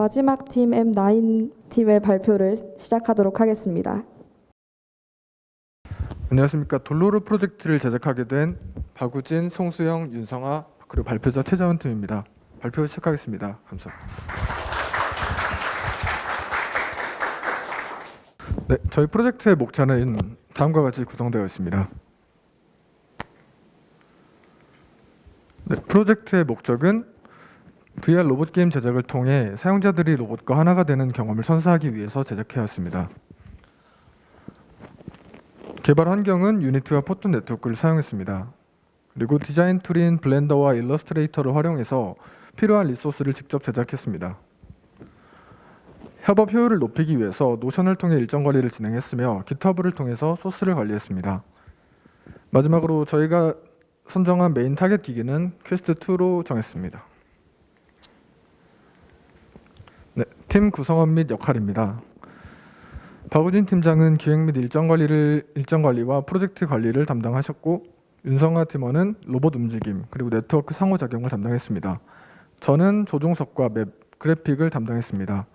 마지막 팀 M9 팀의 발표를 시작하도록 하겠습니다. 안녕하십니까. 돌로르 프로젝트를 제작하게 된 박우진, 송수영, 윤성아 그리고 발표자 최자원 팀입니다. 발표 시작하겠습니다. 감사합니다. 네, 저희 프로젝트의 목차는 다음과 같이 구성되어 있습니다. 네, 프로젝트의 목적은 VR 로봇 게임 제작을 통해 사용자들이 로봇과 하나가 되는 경험을 선사하기 위해서 제작해왔습니다. 개발 환경은 유니티와 포톤 네트워크를 사용했습니다. 그리고 디자인 툴인 블렌더와 일러스트레이터를 활용해서 필요한 리소스를 직접 제작했습니다. 협업 효율을 높이기 위해서 노션을 통해 일정 관리를 진행했으며 깃허브를 통해서 소스를 관리했습니다. 마지막으로 저희가 선정한 메인 타겟 기기는 퀘스트 2로 정했습니다. 네, 팀 구성원 및 역할입니다. 박우진 팀장은 기획 및 일정 관리와 프로젝트 관리를 담당하셨고, 윤성아 팀원은 로봇 움직임 그리고 네트워크 상호작용을 담당했습니다. 저는 조종석과 맵, 그래픽을 담당했습니다.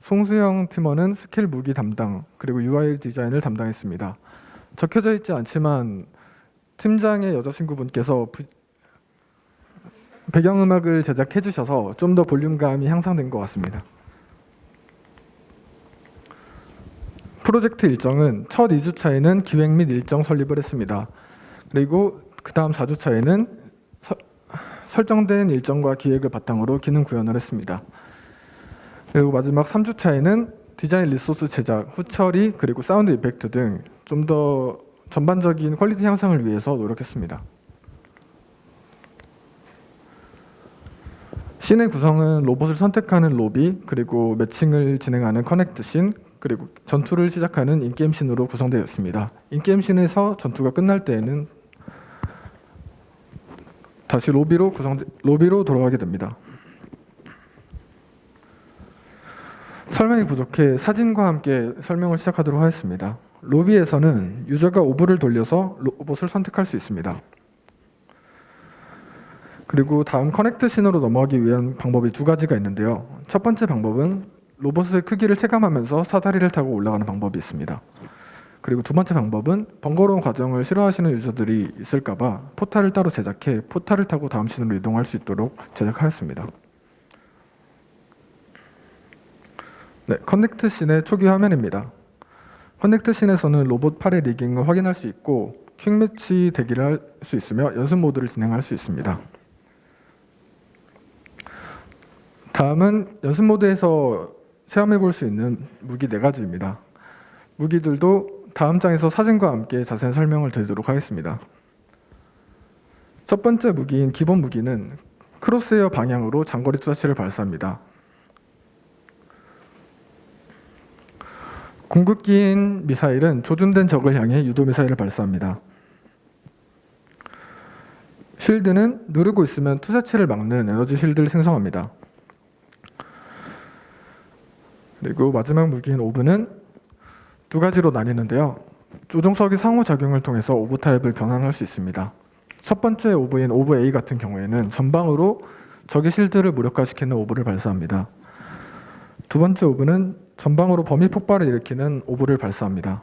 송수영 팀원은 스킬 무기 담당 그리고 UI 디자인을 담당했습니다. 적혀져 있지 않지만 팀장의 여자친구분께서 배경음악을 제작해 주셔서 좀 더 볼륨감이 향상된 것 같습니다. 프로젝트 일정은 첫 2주차에는 기획 및 일정 설립을 했습니다. 그리고 그 다음 4주차에는 설정된 일정과 기획을 바탕으로 기능 구현을 했습니다. 그리고 마지막 3주차에는 디자인 리소스 제작, 후처리, 그리고 사운드 이펙트 등 좀 더 전반적인 퀄리티 향상을 위해서 노력했습니다. 씬의 구성은 로봇을 선택하는 로비, 그리고 매칭을 진행하는 커넥트 씬, 그리고 전투를 시작하는 인게임 씬으로 구성되어 있습니다. 인게임 씬에서 전투가 끝날 때에는 다시 로비로 돌아가게 됩니다. 설명이 부족해 사진과 함께 설명을 시작하도록 하겠습니다. 로비에서는 유저가 오브를 돌려서 로봇을 선택할 수 있습니다. 그리고 다음 커넥트 씬으로 넘어가기 위한 방법이 두 가지가 있는데요. 첫 번째 방법은 로봇의 크기를 체감하면서 사다리를 타고 올라가는 방법이 있습니다. 그리고 두 번째 방법은 번거로운 과정을 싫어하시는 유저들이 있을까봐 포탈을 따로 제작해 포탈을 타고 다음 씬으로 이동할 수 있도록 제작하였습니다. 네, 커넥트 씬의 초기 화면입니다. 커넥트 씬에서는 로봇 팔의 리깅을 확인할 수 있고 퀵매치 대기를 할 수 있으며 연습 모드를 진행할 수 있습니다. 다음은 연습 모드에서 체험해 볼 수 있는 무기 4가지입니다. 무기들도 다음 장에서 사진과 함께 자세한 설명을 드리도록 하겠습니다. 첫 번째 무기인 기본 무기는 크로스헤어 방향으로 장거리 투사체를 발사합니다. 궁극기인 미사일은 조준된 적을 향해 유도 미사일을 발사합니다. 실드는 누르고 있으면 투사체를 막는 에너지 실드를 생성합니다. 그리고 마지막 무기인 오브는 두 가지로 나뉘는데요. 조종석이 상호작용을 통해서 오브 타입을 변환할 수 있습니다. 첫 번째 오브인 오브 A 같은 경우에는 전방으로 적의 실드를 무력화시키는 오브를 발사합니다. 두 번째 오브는 전방으로 범위 폭발을 일으키는 오브를 발사합니다.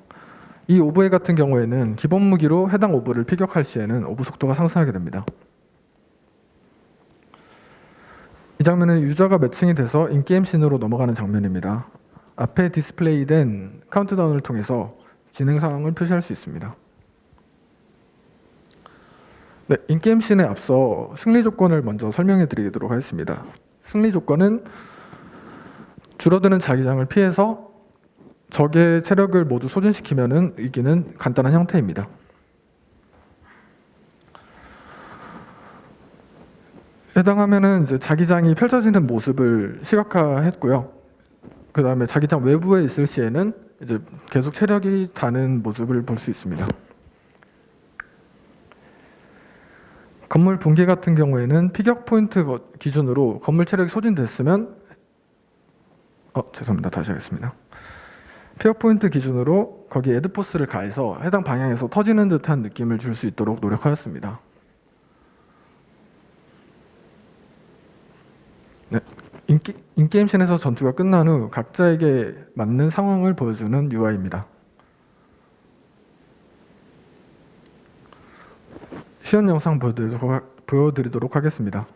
이 오브 A 같은 경우에는 기본 무기로 해당 오브를 피격할 시에는 오브 속도가 상승하게 됩니다. 이 장면은 유저가 매칭이 돼서 인게임 씬으로 넘어가는 장면입니다. 앞에 디스플레이된 카운트다운을 통해서 진행 상황을 표시할 수 있습니다. 네, 인게임 씬에 앞서 승리 조건을 먼저 설명해 드리도록 하겠습니다. 승리 조건은 줄어드는 자기장을 피해서 적의 체력을 모두 소진시키면 이기는 간단한 형태입니다. 해당 화면은 이제 자기장이 펼쳐지는 모습을 시각화했고요. 그 다음에 자기장 외부에 있을 시에는 이제 계속 체력이 다는 모습을 볼 수 있습니다. 건물 붕괴 같은 경우에는 피격 포인트 기준으로 건물 체력이 소진됐으면 죄송합니다. 다시 하겠습니다. 피격 포인트 기준으로 거기에 에드포스를 가해서 해당 방향에서 터지는 듯한 느낌을 줄 수 있도록 노력하였습니다. 네. 인게임씬에서 전투가 끝난 후 각자에게 맞는 상황을 보여주는 UI입니다. 시연 영상 보여드리도록 하겠습니다.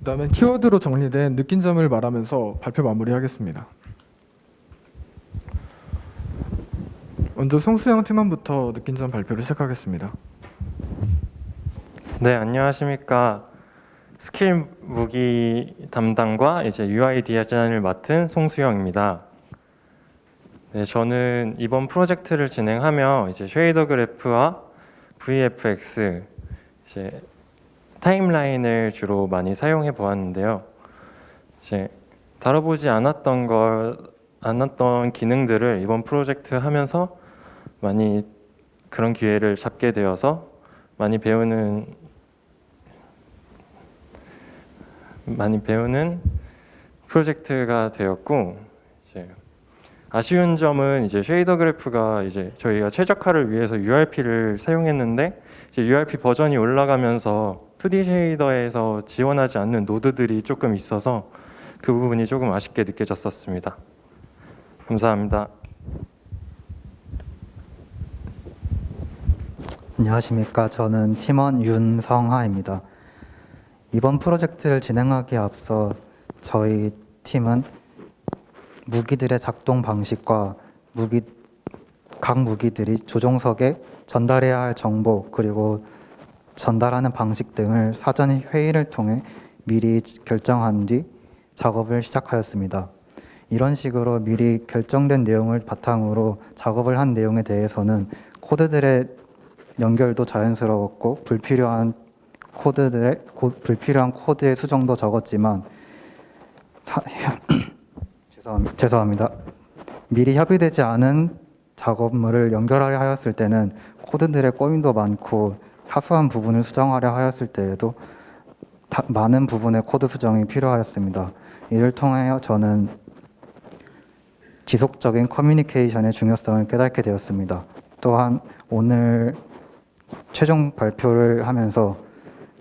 그다음에 키워드로 정리된 느낀 점을 말하면서 발표 마무리하겠습니다. 먼저 송수영 팀원부터 느낀 점 발표를 시작하겠습니다. 네, 안녕하십니까. 스킬 무기 담당과 이제 UI 디자인을 맡은 송수영입니다. 네, 저는 이번 프로젝트를 진행하며 이제 쉐이더 그래프와 VFX 이제 타임라인을 주로 많이 사용해 보았는데요. 이제 다뤄보지 않았던 기능들을 이번 프로젝트 하면서 많이 그런 기회를 잡게 되어서 많이 배우는 프로젝트가 되었고, 이제 아쉬운 점은 이제 쉐이더 그래프가 이제 저희가 최적화를 위해서 URP를 사용했는데 이제 URP 버전이 올라가면서 2D 쉐이더에서 지원하지 않는 노드들이 조금 있어서 그 부분이 조금 아쉽게 느껴졌었습니다. 감사합니다. 안녕하십니까. 저는 팀원 윤성하입니다. 이번 프로젝트를 진행하기에 앞서 저희 팀은 무기들의 작동 방식과 각 무기들이 조종석에 전달해야 할 정보 그리고 전달하는 방식 등을 사전 회의를 통해 미리 결정한 뒤 작업을 시작하였습니다. 이런 식으로 미리 결정된 내용을 바탕으로 작업을 한 내용에 대해서는 코드들의 연결도 자연스러웠고 불필요한 코드의 수정도 적었지만 죄송합니다. 미리 협의되지 않은 작업물을 연결하려 하였을 때는 코드들의 꼬임도 많고 사소한 부분을 수정하려 하였을 때에도 많은 부분의 코드 수정이 필요하였습니다. 이를 통하여 저는 지속적인 커뮤니케이션의 중요성을 깨닫게 되었습니다. 또한 오늘 최종 발표를 하면서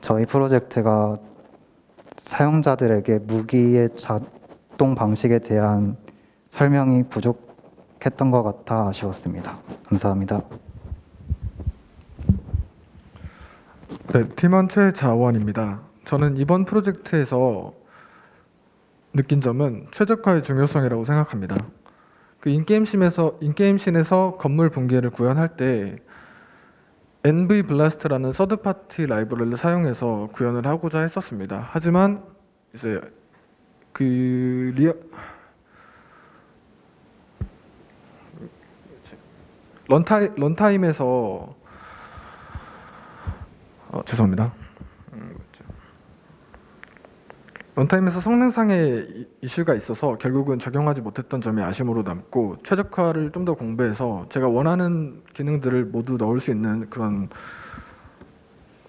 저희 프로젝트가 사용자들에게 무기의 작동 방식에 대한 설명이 부족했던 것 같아 아쉬웠습니다. 감사합니다. 네, 팀원 최자원입니다. 저는 이번 프로젝트에서 느낀 점은 최적화의 중요성이라고 생각합니다. 그 인게임씬에서 건물 붕괴를 구현할 때 NV 블라스트라는 서드 파티 라이브러리를 사용해서 구현을 하고자 했었습니다. 하지만 이제 런타임에서 죄송합니다. 런타임에서 성능상의 이슈가 있어서 결국은 적용하지 못했던 점이 아쉬움으로 남고 최적화를 좀 더 공부해서 제가 원하는 기능들을 모두 넣을 수 있는 그런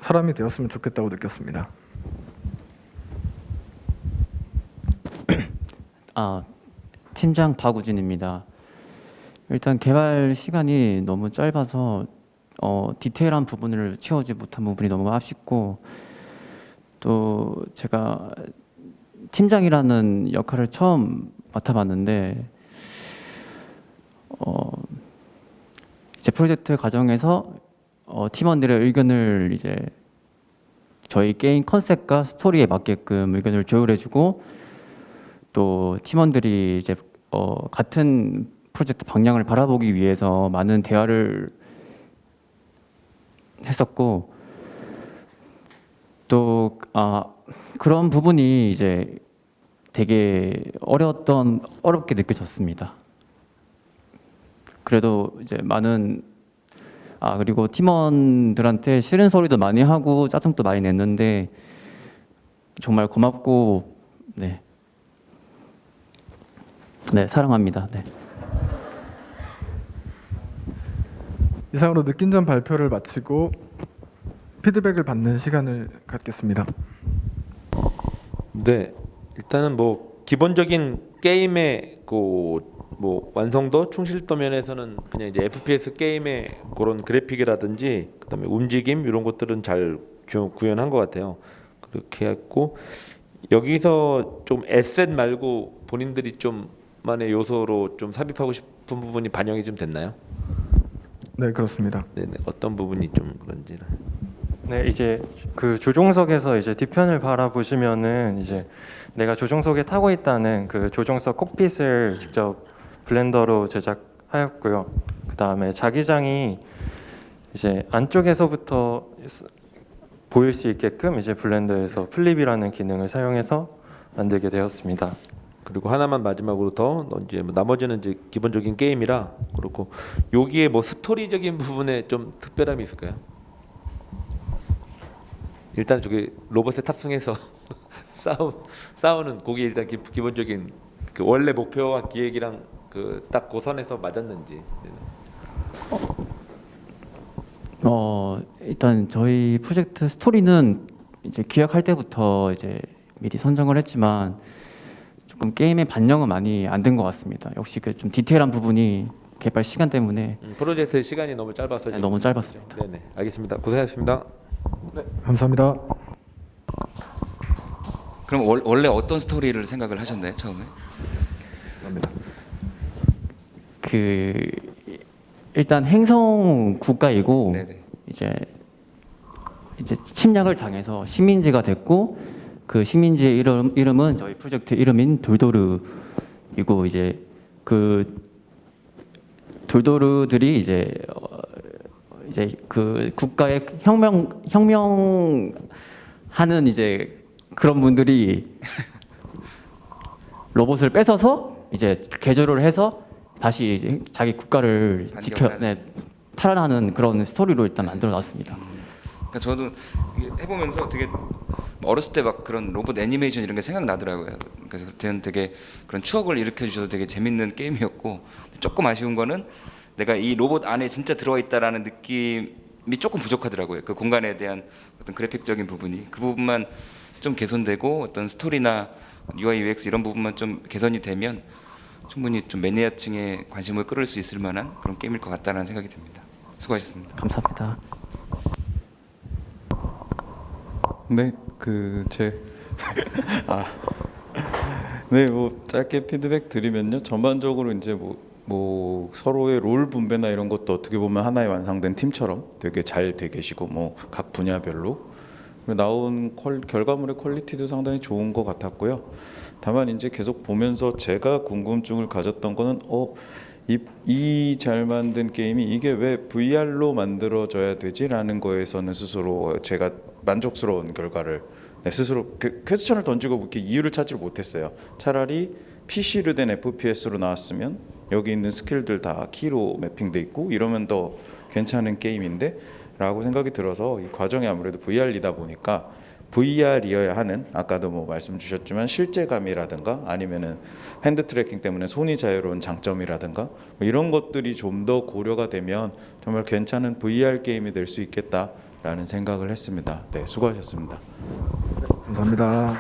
사람이 되었으면 좋겠다고 느꼈습니다. 팀장 박우진입니다. 일단 개발 시간이 너무 짧아서 디테일한 부분을 채우지 못한 부분이 너무 아쉽고, 또 제가 팀장이라는 역할을 처음 맡아봤는데 이제 프로젝트 과정에서 팀원들의 의견을 이제 저희 게임 컨셉과 스토리에 맞게끔 의견을 조율해주고, 또 팀원들이 이제 같은 프로젝트 방향을 바라보기 위해서 많은 대화를 했었고, 또 그런 부분이 이제 되게 어렵게 느껴졌습니다. 그래도 이제 많은 그리고 팀원들한테 싫은 소리도 많이 하고 짜증도 많이 냈는데 정말 고맙고, 네, 사랑합니다. 네. 이상으로 느낀 점 발표를 마치고 피드백을 받는 시간을 갖겠습니다. 네, 일단은 뭐 기본적인 게임의 뭐 완성도, 충실도 면에서는 그냥 이제 FPS 게임의 그런 그래픽이라든지 그다음에 움직임 이런 것들은 잘 구현한 것 같아요. 그렇게 했고, 여기서 좀 에셋 말고 본인들이 좀 만의 요소로 좀 삽입하고 싶은 부분이 반영이 좀 됐나요? 네, 그렇습니다. 네네, 어떤 부분이 좀 그런지. 네, 이제 그 조종석에서 이제 뒤편을 바라보시면은 이제 내가 조종석에 타고 있다는 그 조종석 콕핏을 직접 블렌더로 제작하였고요. 그 다음에 자기장이 이제 안쪽에서부터 보일 수 있게끔 이제 블렌더에서 플립이라는 기능을 사용해서 만들게 되었습니다. 그리고 하나만 마지막으로 더 이제 뭐 나머지는 이제 기본적인 게임이라 그렇고, 여기에 뭐 스토리적인 부분에 좀 특별함이 있을까요? 일단 저기 로봇에 탑승해서 싸우는 그게 일단 기본적인 그 원래 목표와 기획이랑 그 딱 그 선에서 맞았는지. 일단 저희 프로젝트 스토리는 이제 기획할 때부터 이제 미리 선정을 했지만 조금 게임의 반영은 많이 안 된 것 같습니다. 역시 그 좀 디테일한 부분이 개발 시간 때문에 프로젝트 시간이 너무 짧아서 지금. 너무 짧았습니다. 네네, 알겠습니다. 고생하셨습니다. 네, 감사합니다. 그럼 원래 어떤 스토리를 생각을 하셨나요, 처음에? 감사합니다. 그 일단 행성 국가이고, 네네. 이제 침략을 당해서 식민지가 됐고, 그 식민지의 이름은 저희 프로젝트 이름인 돌도르이고, 이제 그 돌도르들이 이제 그 국가의 혁명하는 이제 그런 분들이 로봇을 뺏어서 이제 개조를 해서 다시 이제 자기 국가를 탈환하는 그런 스토리로 일단 만들어놨습니다. 그러니까 저도 이게 해보면서 되게 어렸을 때 막 그런 로봇 애니메이션 이런 게 생각나더라고요. 그래서 저는 되게 그런 추억을 일으켜 주셔서 되게 재밌는 게임이었고, 조금 아쉬운 거는 내가 이 로봇 안에 진짜 들어와 있다라는 느낌이 조금 부족하더라고요. 그 공간에 대한 어떤 그래픽적인 부분이, 그 부분만 좀 개선되고 어떤 스토리나 UI, UX 이런 부분만 좀 개선이 되면 충분히 좀 매니아층의 관심을 끌을 수 있을 만한 그런 게임일 것 같다는 생각이 듭니다. 수고하셨습니다. 감사합니다. 네, 네, 뭐 짧게 피드백 드리면요. 전반적으로 이제 뭐 서로의 롤 분배나 이런 것도 어떻게 보면 하나의 완성된 팀처럼 되게 잘 돼 계시고, 뭐 각 분야별로 나온 결과물의 퀄리티도 상당히 좋은 것 같았고요. 다만 이제 계속 보면서 제가 궁금증을 가졌던 거는 이 잘 만든 게임이 이게 왜 VR로 만들어져야 되지라는 거에서는 스스로 제가 만족스러운 결과를 스스로 퀘스천을 던지고 그렇게 이유를 찾지를 못했어요. 차라리 PC로 된 FPS로 나왔으면 여기 있는 스킬들 다 키로 매핑돼 있고 이러면 더 괜찮은 게임인데 라고 생각이 들어서, 이 과정이 아무래도 VR이다 보니까 VR이어야 하는, 아까도 뭐 말씀 주셨지만 실제감이라든가 아니면은 핸드 트래킹 때문에 손이 자유로운 장점이라든가 뭐 이런 것들이 좀 더 고려가 되면 정말 괜찮은 VR 게임이 될 수 있겠다라는 생각을 했습니다. 네, 수고하셨습니다. 감사합니다.